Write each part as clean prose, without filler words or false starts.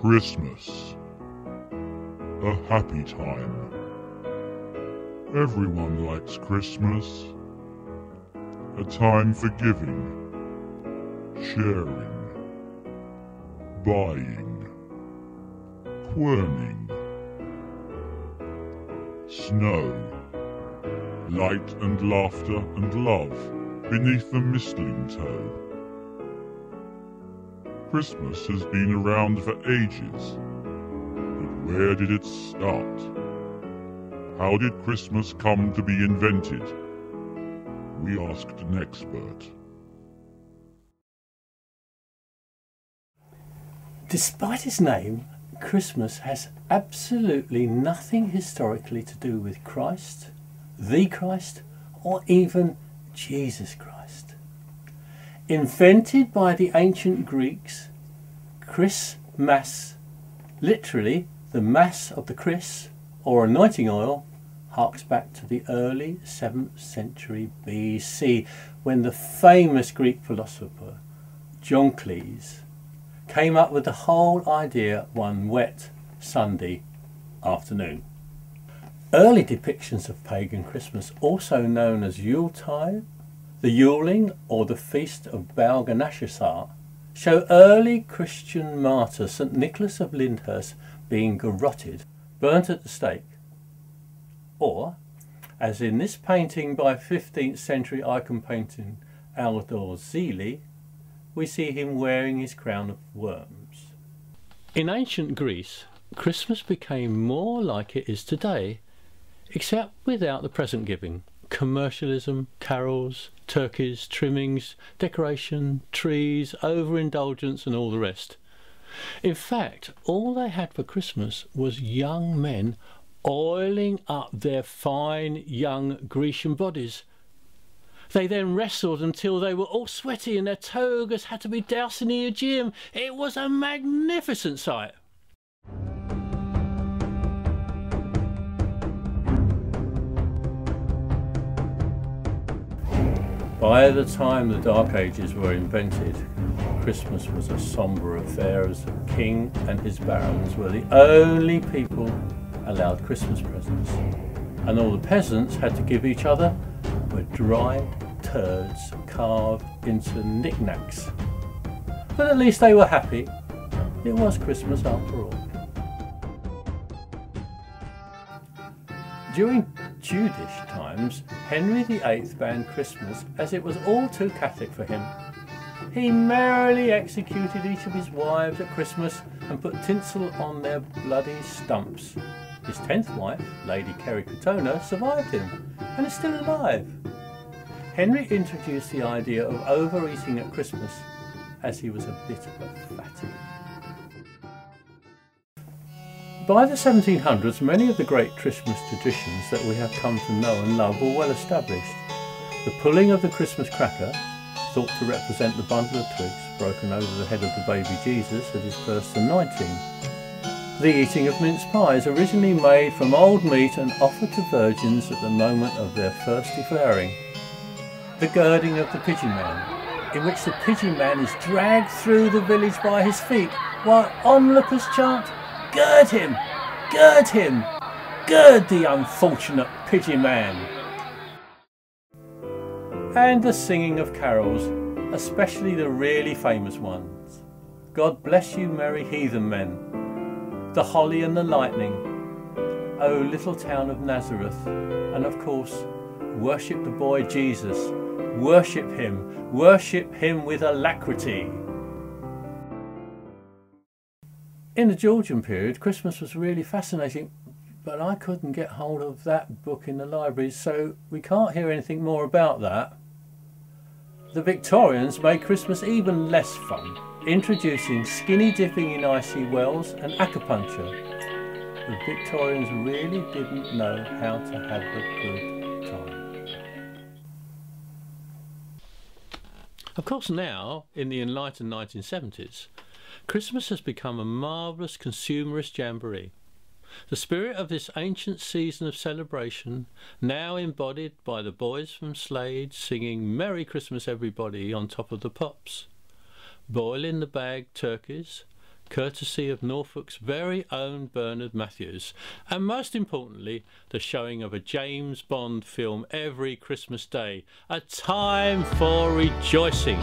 Christmas. A happy time. Everyone likes Christmas. A time for giving, sharing, buying, querning. Snow, light and laughter and love beneath the mistletoe. Christmas has been around for ages, but where did it start? How did Christmas come to be invented? We asked an expert. Despite its name, Christmas has absolutely nothing historically to do with Christ, the Christ, or even Jesus Christ. Invented by the ancient Greeks, Christmas, literally the Mass of the Chris, or anointing oil, harks back to the early 7th century BC, when the famous Greek philosopher Diocles came up with the whole idea one wet Sunday afternoon. Early depictions of pagan Christmas, also known as Yuletide, the Yuling, or the Feast of Baal Ganashasar, show early Christian martyr St. Nicholas of Lyndhurst being garroted, burnt at the stake. Or, as in this painting by 15th century icon painter Aldo Zili, we see him wearing his crown of worms. In ancient Greece, Christmas became more like it is today, except without the present giving. Commercialism, carols, turkeys, trimmings, decoration, trees, overindulgence and all the rest. In fact, all they had for Christmas was young men oiling up their fine young Grecian bodies. They then wrestled until they were all sweaty and their togas had to be doused in the Aegean. It was a magnificent sight. By the time the Dark Ages were invented, Christmas was a sombre affair, as the king and his barons were the only people allowed Christmas presents, and all the peasants had to give each other were dried turds carved into knickknacks. But at least they were happy. It was Christmas after all. During Tudorish times, Henry VIII banned Christmas as it was all too Catholic for him. He merrily executed each of his wives at Christmas and put tinsel on their bloody stumps. His 10th wife, Lady Kerry Katona, survived him and is still alive. Henry introduced the idea of overeating at Christmas as he was a bit of a fatty. By the 1700s, many of the great Christmas traditions that we have come to know and love were well established. The pulling of the Christmas cracker, thought to represent the bundle of twigs broken over the head of the baby Jesus at his first anointing. The eating of mince pies, originally made from old meat and offered to virgins at the moment of their first declaring. The girding of the pigeon man, in which the pigeon man is dragged through the village by his feet, while onlookers chant, "Gird him! Gird him! Gird the unfortunate pigeon man!" And the singing of carols, especially the really famous ones. "God bless you, merry heathen men," "The Holly and the Lightning," "O little town of Nazareth," and of course, "Worship the boy Jesus, worship him with alacrity." In the Georgian period, Christmas was really fascinating, but I couldn't get hold of that book in the library, so we can't hear anything more about that. The Victorians made Christmas even less fun, introducing skinny dipping in icy wells and acupuncture. The Victorians really didn't know how to have a good time. Of course now, in the enlightened 1970s, Christmas has become a marvellous consumerist jamboree. The spirit of this ancient season of celebration, now embodied by the boys from Slade singing "Merry Christmas Everybody" on top of the pops, boil in the bag turkeys, courtesy of Norfolk's very own Bernard Matthews, and most importantly, the showing of a James Bond film every Christmas Day, a time for rejoicing.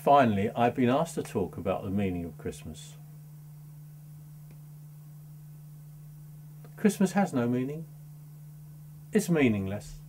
Finally, I've been asked to talk about the meaning of Christmas. Christmas has no meaning. It's meaningless.